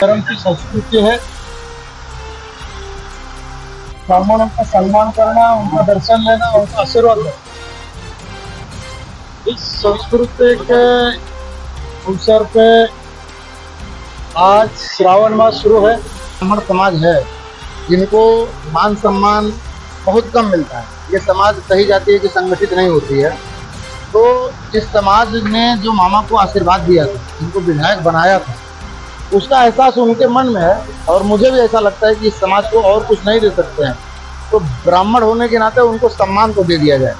धर्म की संस्कृति है। ब्राह्मणों का सम्मान करना, उनका दर्शन लेना, उनका आशीर्वाद लेना, इस संस्कृति के अवसर पे आज श्रावण मास शुरू है। ब्राह्मण समाज है जिनको मान सम्मान बहुत कम मिलता है। ये समाज कही जाती है कि संगठित नहीं होती है। तो इस समाज ने जो मामा को आशीर्वाद दिया था, जिनको विधायक बनाया था, उसका एहसास उनके मन में है। और मुझे भी ऐसा लगता है कि इस समाज को और कुछ नहीं दे सकते हैं, तो ब्राह्मण होने के नाते उनको सम्मान तो दे दिया जाए।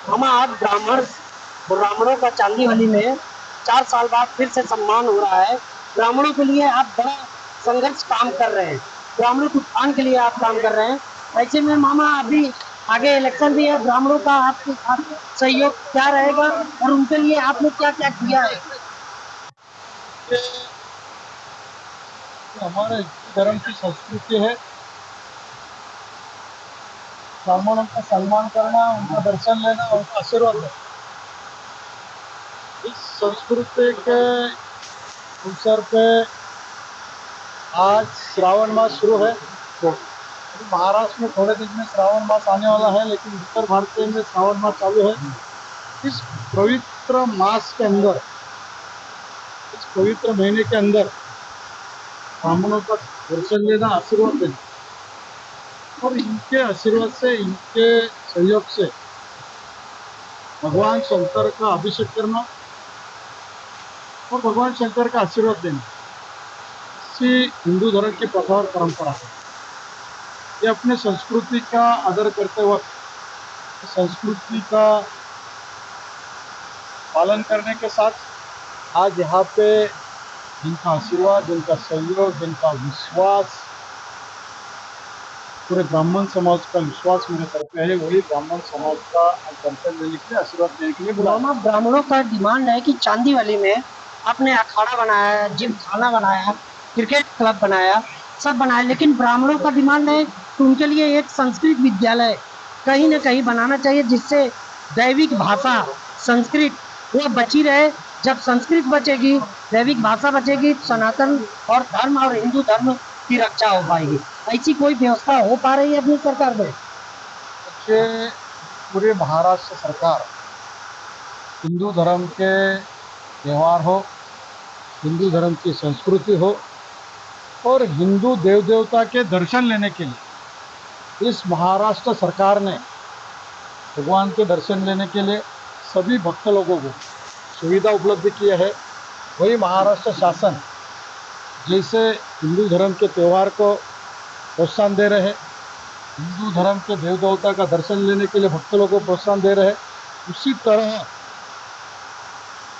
हम आज ब्राह्मणों का चांदीवली में 4 साल बाद फिर से सम्मान हो रहा है। ब्राह्मणों के लिए आप बड़ा संघर्ष काम कर रहे हैं, ब्राह्मणों के उत्थान के लिए आप काम कर रहे हैं। ऐसे में मामा अभी आगे इलेक्शन भी है, ब्राह्मणों का आपके साथ सहयोग क्या रहेगा और उनके लिए आपने क्या क्या किया है? हमारे धर्म की संस्कृति है। ब्राह्मणों का सम्मान करना, उनका दर्शन लेना, उनका आशीर्वाद लेना, इस संस्कृति के अवसर पे आज श्रावण मास शुरू है। तो महाराष्ट्र में थोड़े दिन में श्रावण मास आने वाला है, लेकिन उत्तर भारत में श्रावण मास चालू है। इस पवित्र मास के अंदर, इस पवित्र महीने के अंदर ब्राह्मणों का दर्शन लेना, आशीर्वाद लेना और इनके आशीर्वाद से, इनके सहयोग से भगवान शंकर का अभिषेक करना और भगवान शंकर का आशीर्वाद देना, इसी हिंदू धर्म की प्रथा और परंपरा है। ये अपने संस्कृति का आदर करते वक्त, संस्कृति का पालन करने के साथ आज यहाँ पे जिनका आशीर्वाद, जिनका सहयोग, जिनका विश्वास, पूरे ब्राह्मण समाज का विश्वास मेरे सर पे है, वही ब्राह्मण समाज का दर्शन लेने के लिए, आशीर्वाद लेने के लिए बुलाया। ब्राह्मणों का डिमांड है कि चांदीवली में आपने अखाड़ा बनाया, जिम खाना बनाया, क्रिकेट क्लब बनाया, सब बनाया, लेकिन ब्राह्मणों का डिमांड है कि उनके लिए एक संस्कृत विद्यालय कहीं ना कहीं बनाना चाहिए, जिससे दैविक भाषा संस्कृत वो बची रहे। जब संस्कृत बचेगी, दैविक भाषा बचेगी, सनातन और धर्म और हिंदू धर्म की रक्षा हो पाएगी। ऐसी कोई व्यवस्था हो पा रही है अपनी सरकार में? देखिए, पूरे महाराष्ट्र सरकार हिंदू धर्म के त्यौहार हो, हिंदू धर्म की संस्कृति हो और हिंदू देव देवता के दर्शन लेने के लिए इस महाराष्ट्र सरकार ने भगवान के दर्शन लेने के लिए सभी भक्त लोगों को सुविधा उपलब्ध किया है। वही महाराष्ट्र शासन जैसे हिंदू धर्म के त्यौहार को प्रोत्साहन दे रहे हैं, हिंदू धर्म के देव देवता का दर्शन लेने के लिए भक्त लोगों को प्रोत्साहन दे रहे हैं, उसी तरह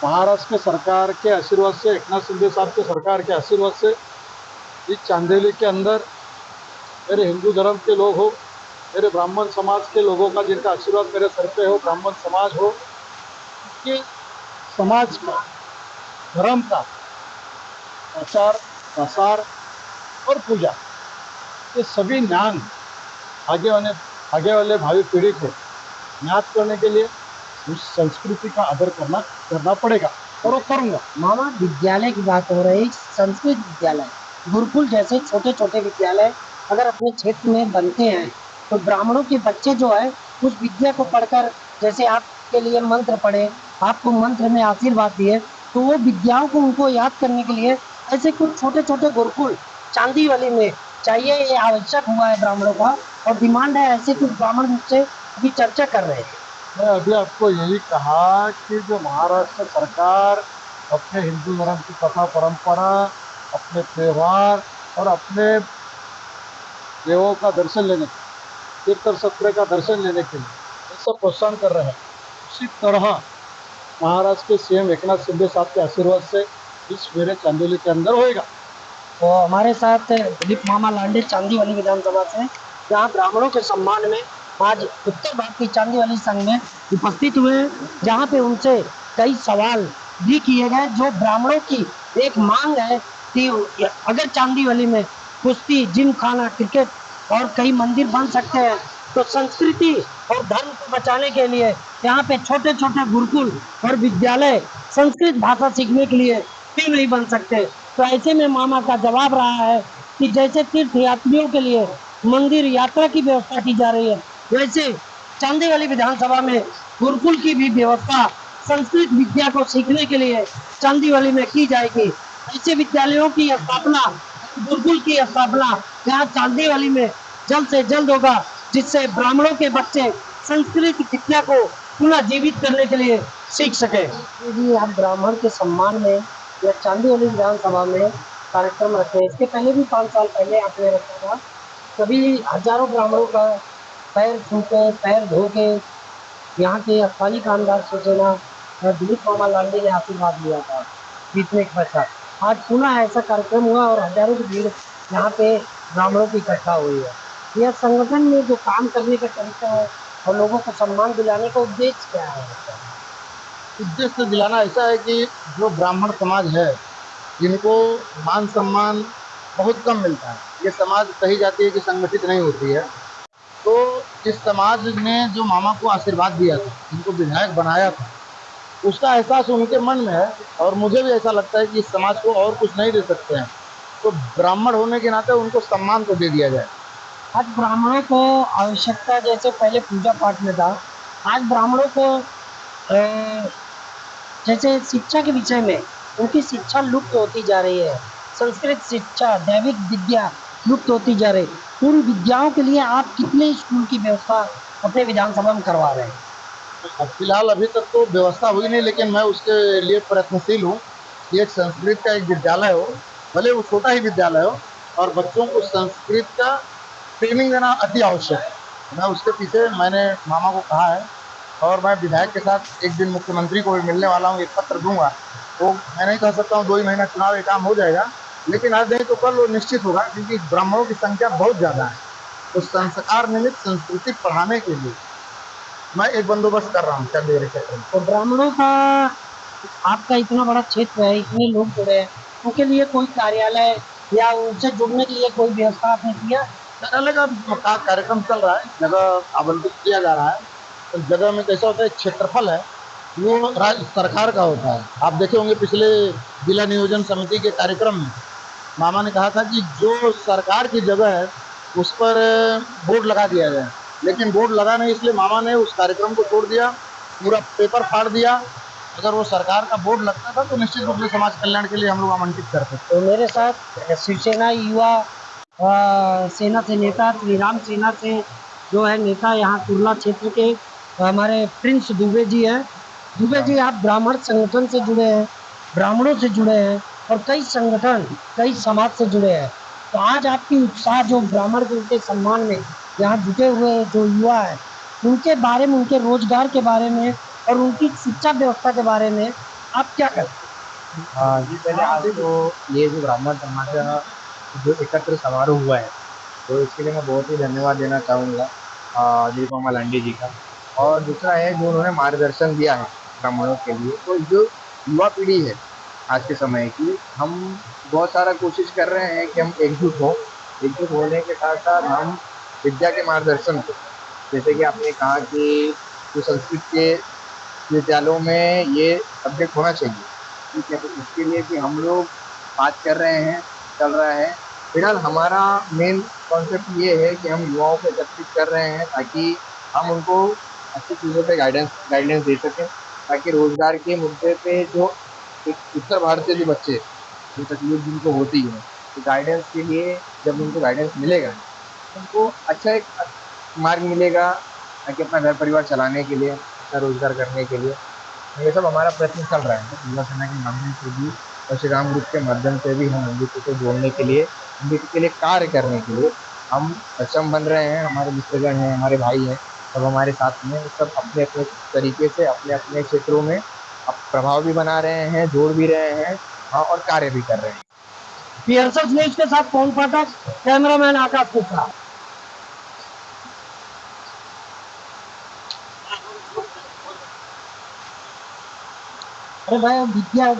महाराष्ट्र के सरकार के आशीर्वाद से, एकनाथ शिंदे साहब के सरकार के आशीर्वाद से इस चांदेली के अंदर मेरे हिंदू धर्म के लोग हो, मेरे ब्राह्मण समाज के लोगों का जिनका आशीर्वाद मेरे सर पे हो, ब्राह्मण समाज हो, कि समाज का, धर्म का प्रचार प्रसार और पूजा, ये सभी ज्ञान आगे वाले भावी पीढ़ी को ज्ञात करने के लिए उस संस्कृति का आदर करना पड़ेगा और वो करूँगा। मामा, विद्यालय की बात हो रही, संस्कृत विद्यालय, गुरुकुल जैसे छोटे छोटे विद्यालय अगर अपने क्षेत्र में बनते हैं तो ब्राह्मणों के बच्चे जो है उस विद्या को पढ़कर, जैसे आपके लिए मंत्र पढ़े, आपको मंत्र में आशीर्वाद दिए, तो वो विद्याओं को उनको याद करने के लिए ऐसे कुछ छोटे छोटे गुरुकुल चांदीवली में चाहिए। ये आवश्यक हुआ है ब्राह्मणों का और डिमांड है। ऐसे कुछ ब्राह्मण मुझसे अभी चर्चा कर रहे हैं। मैं अभी आपको यही कहा कि जो महाराष्ट्र सरकार अपने हिंदू धर्म की कथा परंपरा, अपने त्यौहार और अपने देवों का दर्शन लेने, तीर्थ सत्र का दर्शन लेने के लिए ऐसा प्रोत्साहन कर रहे हैं, उसी तरह महाराष्ट्र के सीएम एकनाथ शिंदे साहब के आशीर्वाद से इस मेरे चांदोली के अंदर होएगा। तो हमारे साथ दिलीप मामा लांडे चांदीवली विधानसभा से, जहाँ ब्राह्मणों के सम्मान में आज उत्तर भारत की चांदीवली संघ में उपस्थित हुए, जहाँ पे उनसे कई सवाल भी किए गए। जो ब्राह्मणों की एक मांग है कि अगर चांदीवली में कुश्ती, जिम खाना, क्रिकेट और कई मंदिर बन सकते हैं, तो संस्कृति और धर्म को बचाने के लिए यहाँ पे छोटे-छोटे गुरुकुल और विद्यालय संस्कृत भाषा सीखने के लिए क्यों नहीं बन सकते? तो ऐसे में मामा का जवाब रहा है कि जैसे तीर्थ यात्रियों के लिए मंदिर यात्रा की व्यवस्था की जा रही है, वैसे चांदीवली विधानसभा में गुरुकुल की भी व्यवस्था संस्कृत विद्या को सीखने के लिए चांदीवली में की जाएगी। ऐसे विद्यालयों की स्थापना, गुरुकुल की स्थापना यहाँ चांदीवली में जल्द से जल्द होगा, जिससे ब्राह्मणों के बच्चे संस्कृत विद्या को पुनः जीवित करने के लिए सीख सके। जी, आप ब्राह्मण के सम्मान में या चांदीवली विधानसभा में कार्यक्रम रखे। इसके पहले भी 5 साल पहले आपने रखा था। कभी हजारों ब्राह्मणों का पैर छू के, पैर धो के यहाँ के अफगानी कामगार शिवसेना दिलीप मामा लांडे ने आशीर्वाद लिया था जीतने के पश्चात। आज पुनः ऐसा कार्यक्रम हुआ और हजारों की भीड़ यहाँ पे ब्राह्मणों की इकट्ठा हुई है। यह संगठन में जो काम करने का तरीका है और लोगों को सम्मान दिलाने का उद्देश्य क्या है? उद्देश्य दिलाना ऐसा है कि जो ब्राह्मण समाज है, जिनको मान सम्मान बहुत कम मिलता है, ये समाज कही जाती है कि संगठित नहीं होती है। तो इस समाज ने जो मामा को आशीर्वाद दिया था, जिनको विधायक बनाया था, उसका एहसास उनके मन में है और मुझे भी ऐसा लगता है कि इस समाज को और कुछ नहीं दे सकते हैं, तो ब्राह्मण होने के नाते उनको सम्मान तो दे दिया जाए। आज ब्राह्मणों को आवश्यकता जैसे पहले पूजा पाठ में था, आज ब्राह्मणों को जैसे शिक्षा के विषय में उनकी शिक्षा लुप्त होती जा रही है। संस्कृत शिक्षा, दैविक विद्या लुप्त होती जा रही है। उन विद्याओं के लिए आप कितने स्कूल की व्यवस्था अपने विधानसभा में करवा रहे हैं? अब फिलहाल अभी तक तो व्यवस्था हुई नहीं, लेकिन मैं उसके लिए प्रयत्नशील हूँ कि एक संस्कृत का एक विद्यालय हो, भले वो छोटा ही विद्यालय हो, और बच्चों को संस्कृत का ट्रेनिंग देना अति आवश्यक है। मैं उसके पीछे मैंने मामा को कहा है और मैं विधायक के साथ एक दिन मुख्यमंत्री को भी मिलने वाला हूँ, एक पत्र दूंगा। तो मैं नहीं कह सकता हूँ 2 ही महीना चुनाव ये काम हो जाएगा, लेकिन आज नहीं तो कल वो निश्चित होगा, क्योंकि ब्राह्मणों की संख्या बहुत ज़्यादा है। तो संस्कार निमित्त संस्कृति पढ़ाने के लिए मैं एक बंदोबस्त कर रहा हूँ चंडीगढ़ क्षेत्र में। तो ब्राह्मणों का आपका इतना बड़ा क्षेत्र है, इतने लोग जुड़े हैं, उनके लिए कोई कार्यालय या उनसे जुड़ने के लिए कोई व्यवस्था आपने किया? कार्यालय का कार्यक्रम चल रहा है, जगह आवंटित किया जा रहा है। तो जगह में कैसा होता है, क्षेत्रफल है वो राज्य सरकार का होता है। आप देखे होंगे पिछले जिला नियोजन समिति के कार्यक्रम में मामा ने कहा था कि जो सरकार की जगह है उस पर बोर्ड लगा दिया जाए, लेकिन बोर्ड लगा नहीं, इसलिए मामा ने उस कार्यक्रम को छोड़ दिया, पूरा पेपर फाड़ दिया। अगर वो सरकार का बोर्ड लगता था तो निश्चित रूप से समाज कल्याण के लिए हम लोग आमंत्रित करते थे। तो मेरे साथ शिवसेना युवा सेना से नेता श्री राम सेना से जो है नेता यहाँ कुर्ला क्षेत्र के हमारे प्रिंस दुबे जी हैं। दुबे जी, आप ब्राह्मण संगठन से जुड़े हैं, ब्राह्मणों से जुड़े हैं और कई संगठन, कई समाज से जुड़े हैं। तो आज आपकी उत्साह जो ब्राह्मण के उनके सम्मान में यहाँ जुटे हुए जो युवा है, उनके बारे में, उनके रोजगार के बारे में और उनकी शिक्षा व्यवस्था के बारे में आप क्या कहते हैं? जी, पहले आज तो ये जो ब्राह्मण समाज का जो एकत्र समारोह हुआ है, तो इसके लिए मैं बहुत ही धन्यवाद देना चाहूँगा दिलीप मामा लांडे जी का। और दूसरा है जो उन्होंने मार्गदर्शन दिया है ब्राह्मणों के लिए, तो जो युवा पीढ़ी है आज के समय की, हम बहुत सारा कोशिश कर रहे हैं कि हम एकजुट हों। एकजुट होने के साथ-साथ हम विद्या के मार्गदर्शन को, जैसे कि आपने कहा कि जो संस्कृत के विद्यालयों में ये सब्जेक्ट होना चाहिए, ठीक है? तो इसके लिए भी हम लोग बात कर रहे हैं, चल रहा है। फिलहाल हमारा मेन कॉन्सेप्ट ये है कि हम युवाओं को एकत्रित कर रहे हैं ताकि हम उनको अच्छी चीज़ों पे गाइडेंस दे सकें, ताकि रोज़गार के मुद्दे पे जो एक उत्तर भारत के जो बच्चे, जो तकलीफ जिनको होती है, तो गाइडेंस के लिए जब उनको गाइडेंस मिलेगा, तो उनको अच्छा एक मार्ग मिलेगा ताकि अपना घर परिवार चलाने के लिए, अपना रोज़गार करने के लिए। ये सब हमारा प्रयत्न चल रहा है। युवा सेना के माध्यम से भी और श्री राम ग्रुप के माध्यम से भी हम हिंदुत्व को जोड़ने के लिए, हिंदुत्व के लिए कार्य करने के लिए हम सक्षम बन रहे हैं। हमारे मित्रगण हैं, हमारे भाई हैं, सब हमारे साथ में, सब अपने-अपने तरीके से अपने-अपने क्षेत्रों में प्रभाव भी बना रहे हैं, जोड़ भी रहे हैं और कार्य भी कर रहे हैं। पीएसएस न्यूज के साथ पवन पाठक, कैमरामैन आकाश गुप्ता। अरे भाई विद्या